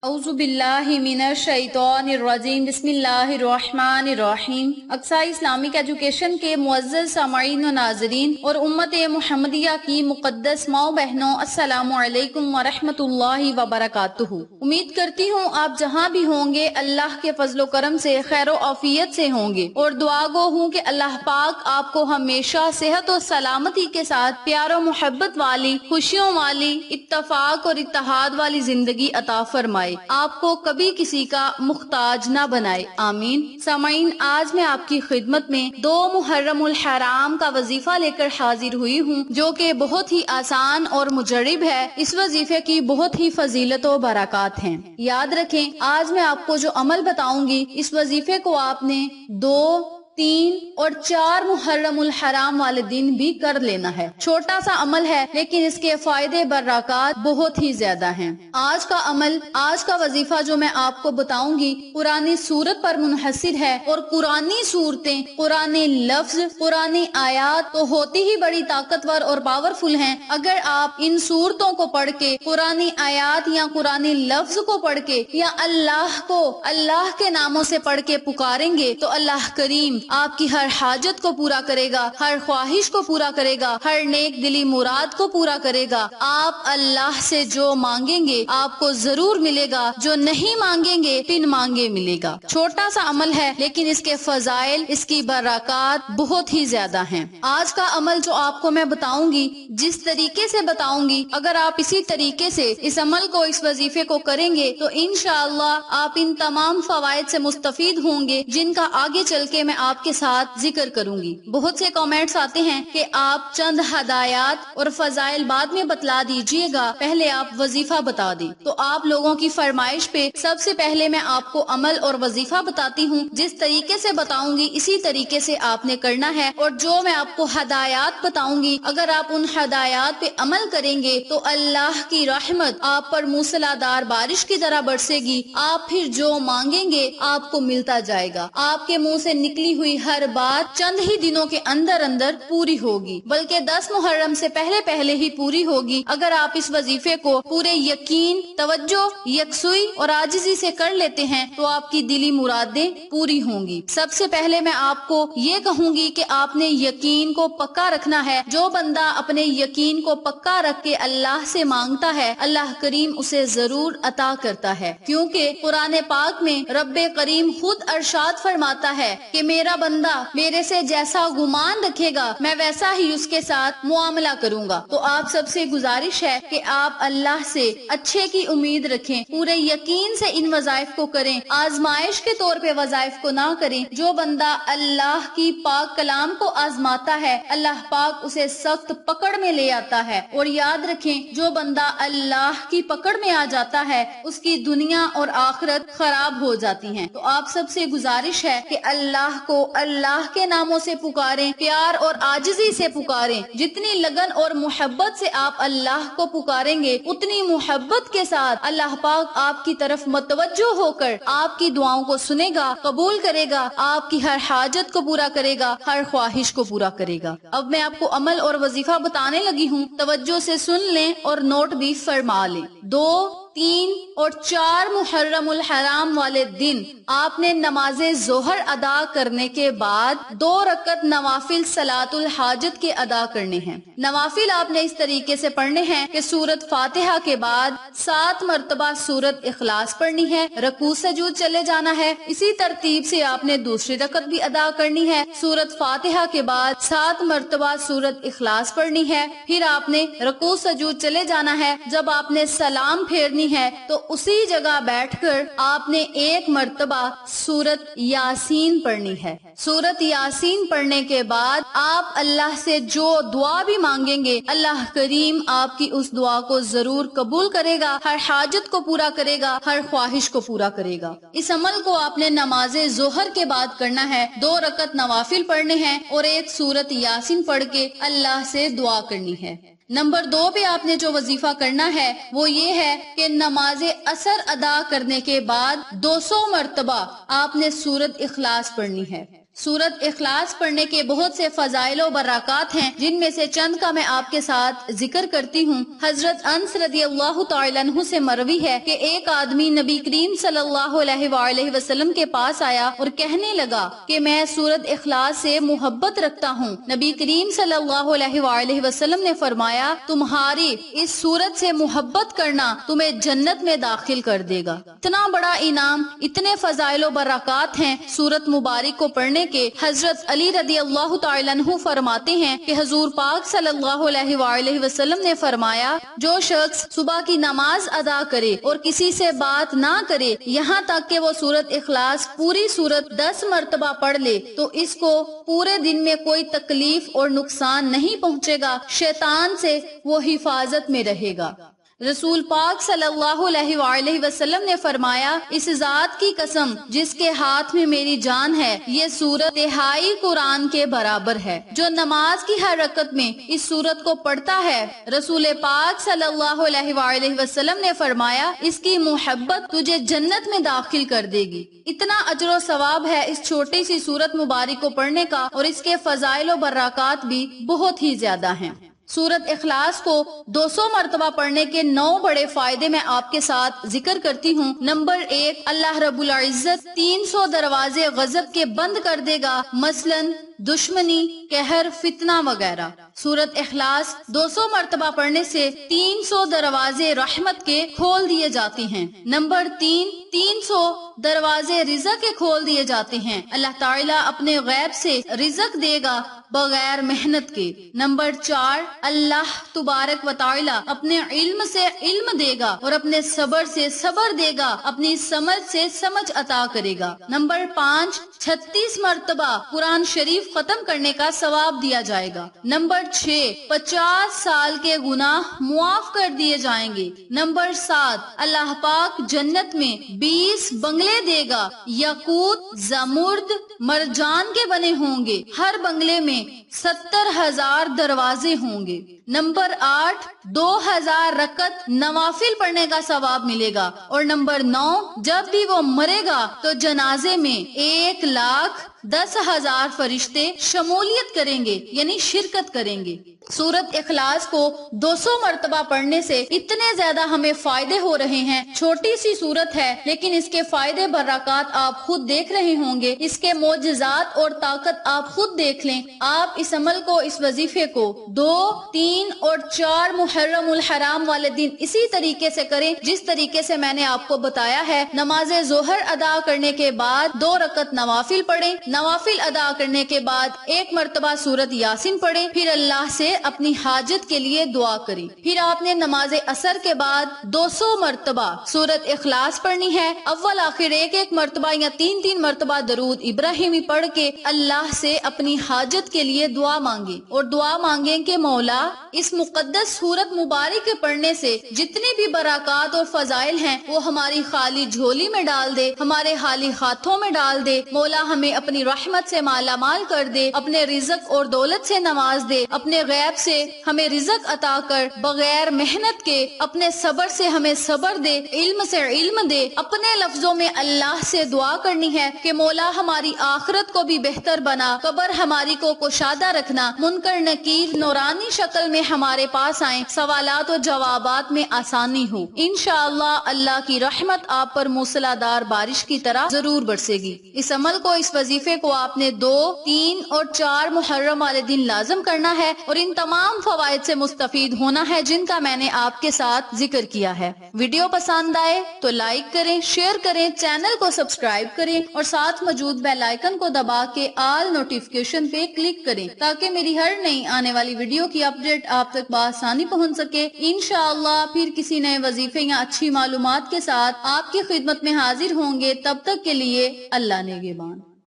اعوذ باللہ من الشیطان الرجیم بسم اللہ الرحمن الرحیم۔ اقصی اسلامک ایجوکیشن کے معزز سامعین و ناظرین اور امت محمدیہ کی مقدس ماؤں بہنوں، السلام علیکم ورحمۃ اللہ وبرکاتہ۔ امید کرتی ہوں آپ جہاں بھی ہوں گے اللہ کے فضل و کرم سے خیر و عافیت سے ہوں گے، اور دعا گو ہوں کہ اللہ پاک آپ کو ہمیشہ صحت و سلامتی کے ساتھ پیار و محبت والی، خوشیوں والی، اتفاق اور اتحاد والی زندگی عطا فرمائے، آپ کو کبھی کسی کا محتاج نہ بنائے، آمین۔ سامعین، آج میں آپ کی خدمت میں 2 محرم الحرام کا وظیفہ لے کر حاضر ہوئی ہوں، جو کہ بہت ہی آسان اور مجرب ہے۔ اس وظیفے کی بہت ہی فضیلت و برکات ہیں۔ یاد رکھیں، آج میں آپ کو جو عمل بتاؤں گی، اس وظیفے کو آپ نے 2، 3 اور 4 محرم الحرام والے دن بھی کر لینا ہے۔ چھوٹا سا عمل ہے، لیکن اس کے فائدے برکات بہت ہی زیادہ ہیں۔ آج کا عمل، آج کا وظیفہ جو میں آپ کو بتاؤں گی، قرآنی سورت پر منحصر ہے، اور قرآنی صورتیں، قرآنی لفظ، قرآنی آیات تو ہوتی ہی بڑی طاقتور اور پاورفل ہیں۔ اگر آپ ان صورتوں کو پڑھ کے، قرآنی آیات یا قرآنی لفظ کو پڑھ کے، یا اللہ کو اللہ کے ناموں سے پڑھ کے پکاریں گے، تو اللہ کریم آپ کی ہر حاجت کو پورا کرے گا، ہر خواہش کو پورا کرے گا، ہر نیک دلی مراد کو پورا کرے گا۔ آپ اللہ سے جو مانگیں گے آپ کو ضرور ملے گا، جو نہیں مانگیں گے بن مانگے ملے گا۔ چھوٹا سا عمل ہے، لیکن اس کے فضائل، اس کی برکات بہت ہی زیادہ ہیں۔ آج کا عمل جو آپ کو میں بتاؤں گی، جس طریقے سے بتاؤں گی، اگر آپ اسی طریقے سے اس عمل کو، اس وظیفے کو کریں گے تو انشاءاللہ آپ ان تمام فوائد سے مستفید ہوں گے، جن کا آگے چل کے میں آپ کے ساتھ ذکر کروں گی۔ بہت سے کامنٹس آتے ہیں کہ آپ چند ہدایات اور فضائل بعد میں بتلا دیجئے گا، پہلے آپ وظیفہ بتا دیں۔ تو آپ لوگوں کی فرمائش پہ سب سے پہلے میں آپ کو عمل اور وظیفہ بتاتی ہوں۔ جس طریقے سے بتاؤں گی اسی طریقے سے آپ نے کرنا ہے، اور جو میں آپ کو ہدایات بتاؤں گی، اگر آپ ان ہدایات پہ عمل کریں گے تو اللہ کی رحمت آپ پر موسلادھار بارش کی طرح برسے گی۔ آپ پھر جو مانگیں گے آپ کو ملتا جائے گا۔ آپ کے منہ سے نکلی ہوئی ہر بات چند ہی دنوں کے اندر اندر پوری ہوگی، بلکہ 10 محرم سے پہلے ہی پوری ہوگی۔ اگر آپ اس وظیفے کو پورے یقین، توجہ، یکسوئی اور عاجزی سے کر لیتے ہیں تو آپ کی دلی مرادیں پوری ہوں گی۔ سب سے پہلے میں آپ کو یہ کہوں گی کہ آپ نے یقین کو پکا رکھنا ہے۔ جو بندہ اپنے یقین کو پکا رکھ کے اللہ سے مانگتا ہے، اللہ کریم اسے ضرور عطا کرتا ہے، کیونکہ قرآن پاک میں رب کریم خود ارشاد فرماتا ہے کہ میرا بندہ میرے سے جیسا گمان رکھے گا میں ویسا ہی اس کے ساتھ معاملہ کروں گا۔ تو آپ سب سے گزارش ہے کہ آپ اللہ سے اچھے کی امید رکھیں، پورے یقین سے ان وظائف کو کریں، آزمائش کے طور پہ وظائف کو نہ کریں۔ جو بندہ اللہ کی پاک کلام کو آزماتا ہے، اللہ پاک اسے سخت پکڑ میں لے آتا ہے، اور یاد رکھیں جو بندہ اللہ کی پکڑ میں آ جاتا ہے اس کی دنیا اور آخرت خراب ہو جاتی ہیں۔ تو آپ سب سے گزارش ہے کہ اللہ کو اللہ کے ناموں سے پکاریں، پیار اور عاجزی سے پکاریں۔ جتنی لگن اور محبت سے آپ اللہ کو پکاریں گے، اتنی محبت کے ساتھ اللہ پاک آپ کی طرف متوجہ ہو کر آپ کی دعاؤں کو سنے گا، قبول کرے گا، آپ کی ہر حاجت کو پورا کرے گا، ہر خواہش کو پورا کرے گا۔ اب میں آپ کو عمل اور وظیفہ بتانے لگی ہوں، توجہ سے سن لیں اور نوٹ بھی فرما لیں۔ 2، 3 اور 4 محرم الحرام والے دن آپ نے نماز ظہر ادا کرنے کے بعد 2 رکعت نوافل صلاۃ الحاجت کے ادا کرنے ہیں۔ نوافل آپ نے اس طریقے سے پڑھنے ہیں کہ سورت فاتحہ کے بعد 7 مرتبہ سورت اخلاص پڑھنی ہے، رکوع سجود چلے جانا ہے۔ اسی ترتیب سے آپ نے دوسری رکعت بھی ادا کرنی ہے، سورت فاتحہ کے بعد 7 مرتبہ سورت اخلاص پڑھنی ہے، پھر آپ نے رکوع سجود چلے جانا ہے۔ جب آپ نے سلام پھیرنی ہے تو اسی جگہ بیٹھ کر آپ نے 1 مرتبہ سورت یاسین پڑھنی ہے۔ سورت یاسین پڑھنے کے بعد آپ اللہ سے جو دعا بھی مانگیں گے، اللہ کریم آپ کی اس دعا کو ضرور قبول کرے گا، ہر حاجت کو پورا کرے گا، ہر خواہش کو پورا کرے گا۔ اس عمل کو آپ نے نماز ظہر کے بعد کرنا ہے، 2 رکعت نوافل پڑھنے ہیں اور 1 سورت یاسین پڑھ کے اللہ سے دعا کرنی ہے۔ نمبر 2 پہ آپ نے جو وظیفہ کرنا ہے وہ یہ ہے کہ نماز عصر ادا کرنے کے بعد 200 مرتبہ آپ نے سورت اخلاص پڑھنی ہے۔ سورت اخلاص پڑھنے کے بہت سے فضائل و برکات ہیں، جن میں سے چند کا میں آپ کے ساتھ ذکر کرتی ہوں۔ حضرت انس رضی اللہ تعالی عنہ سے مروی ہے کہ ایک آدمی نبی کریم صلی اللہ علیہ وآلہ وسلم کے پاس آیا اور کہنے لگا کہ میں سورت اخلاص سے محبت رکھتا ہوں۔ نبی کریم صلی اللہ علیہ وآلہ وسلم نے فرمایا، تمہاری اس سورت سے محبت کرنا تمہیں جنت میں داخل کر دے گا۔ اتنا بڑا انعام، اتنے فضائل و برکات ہیں سورت مبارک کو پڑھنے کے۔ حضرت علی رضی اللہ تعالی عنہ فرماتے ہیں کہ حضور پاک صلی اللہ علیہ وآلہ وسلم نے فرمایا، جو شخص صبح کی نماز ادا کرے اور کسی سے بات نہ کرے یہاں تک کہ وہ سورت اخلاص پوری سورت 10 مرتبہ پڑھ لے تو اس کو پورے دن میں کوئی تکلیف اور نقصان نہیں پہنچے گا، شیطان سے وہ حفاظت میں رہے گا۔ رسول پاک صلی اللہ علیہ وآلہ وسلم نے فرمایا، اس ذات کی قسم جس کے ہاتھ میں میری جان ہے، یہ سورت تہائی قرآن کے برابر ہے۔ جو نماز کی ہر رکعت میں اس سورت کو پڑھتا ہے، رسول پاک صلی اللہ علیہ وآلہ وسلم نے فرمایا، اس کی محبت تجھے جنت میں داخل کر دے گی۔ اتنا اجر و ثواب ہے اس چھوٹی سی سورت مبارک کو پڑھنے کا، اور اس کے فضائل و برکات بھی بہت ہی زیادہ ہیں۔ سورت اخلاص کو 200 مرتبہ پڑھنے کے 9 بڑے فائدے میں آپ کے ساتھ ذکر کرتی ہوں۔ نمبر 1، اللہ رب العزت 300 دروازے غضب کے بند کر دے گا، مثلاً دشمنی، قہر، فتنہ وغیرہ۔ سورت اخلاص 200 مرتبہ پڑھنے سے 300 دروازے رحمت کے کھول دیے جاتے ہیں۔ نمبر 3، 300 دروازے رزق کے کھول دیے جاتے ہیں۔ اللہ تعالیٰ اپنے غیب سے رزق دے گا بغیر محنت کے۔ نمبر 4، اللہ تبارک و تعالی اپنے علم سے علم دے گا اور اپنے صبر سے صبر دے گا، اپنی سمجھ سے سمجھ عطا کرے گا۔ نمبر 5، 36 مرتبہ قرآن شریف ختم کرنے کا ثواب دیا جائے گا۔ نمبر 6، 50 سال کے گناہ معاف کر دیے جائیں گے۔ نمبر 7، اللہ پاک جنت میں 20 بنگلے دے گا، یاقوت، زمرد، مرجان کے بنے ہوں گے۔ ہر بنگلے میں 70,000 دروازے ہوں گے۔ نمبر 8، 2000 رکعت نوافل پڑھنے کا ثواب ملے گا۔ اور نمبر 9، جب بھی وہ مرے گا تو جنازے میں 1,10,000 فرشتے شمولیت کریں گے، یعنی شرکت کریں گے۔ سورت اخلاص کو 200 مرتبہ پڑھنے سے اتنے زیادہ ہمیں فائدے ہو رہے ہیں۔ چھوٹی سی سورت ہے لیکن اس کے فائدے برکات آپ خود دیکھ رہے ہوں گے، اس کے معجزات اور طاقت آپ خود دیکھ لیں۔ آپ اس عمل کو، اس وظیفے کو 2، 3 اور 4 محرم الحرام والے دن اسی طریقے سے کریں جس طریقے سے میں نے آپ کو بتایا ہے۔ نماز ظہر ادا کرنے کے بعد 2 رکعت نوافل پڑھیں، نوافل ادا کرنے کے بعد 1 مرتبہ سورت یاسین پڑھیں، پھر اللہ سے اپنی حاجت کے لیے دعا کریں۔ پھر آپ نے نماز عصر کے بعد 200 مرتبہ سورت اخلاص پڑھنی ہے۔ اول آخر 1 مرتبہ یا 3 مرتبہ درود ابراہیمی پڑھ کے اللہ سے اپنی حاجت کے لیے دعا مانگیں، اور دعا مانگیں کہ مولا اس مقدس سورت مبارک کے پڑھنے سے جتنی بھی برکات اور فضائل ہیں وہ ہماری خالی جھولی میں ڈال دے، ہمارے خالی ہاتھوں میں ڈال دے۔ مولا ہمیں اپنی رحمت سے مالا مال کر دے، اپنے رزق اور دولت سے نواز دے، اپنے غیب سے ہمیں رزق عطا کر، بغیر محنت کے اپنے صبر سے ہمیں صبر دے، علم سے علم دے۔ اپنے لفظوں میں اللہ سے دعا کرنی ہے کہ مولا ہماری آخرت کو بھی بہتر بنا، قبر ہماری کو کشادہ رکھنا، منکر نکیر نورانی شکل میں ہمارے پاس آئیں، سوالات و جوابات میں آسانی ہو۔ انشاءاللہ اللہ کی رحمت آپ پر موسلادھار بارش کی طرح ضرور برسے گی۔ اس عمل کو، اس وظیفے کو آپ نے 2، 3 اور 4 محرم والے دن لازم کرنا ہے اور ان تمام فوائد سے مستفید ہونا ہے جن کا میں نے آپ کے ساتھ ذکر کیا ہے۔ ویڈیو پسند آئے تو لائک کریں، شیئر کریں، چینل کو سبسکرائب کریں اور ساتھ موجود بیل آئیکن کو دبا کے آل نوٹیفیکیشن پہ کلک کریں تاکہ میری ہر نئی آنے والی ویڈیو کی اپڈیٹ آپ تک بآسانی پہنچ سکے۔ انشاءاللہ پھر کسی نئے وظیفے یا اچھی معلومات کے ساتھ آپ کی خدمت میں حاضر ہوں گے۔ تب تک کے لیے اللہ نگہبان۔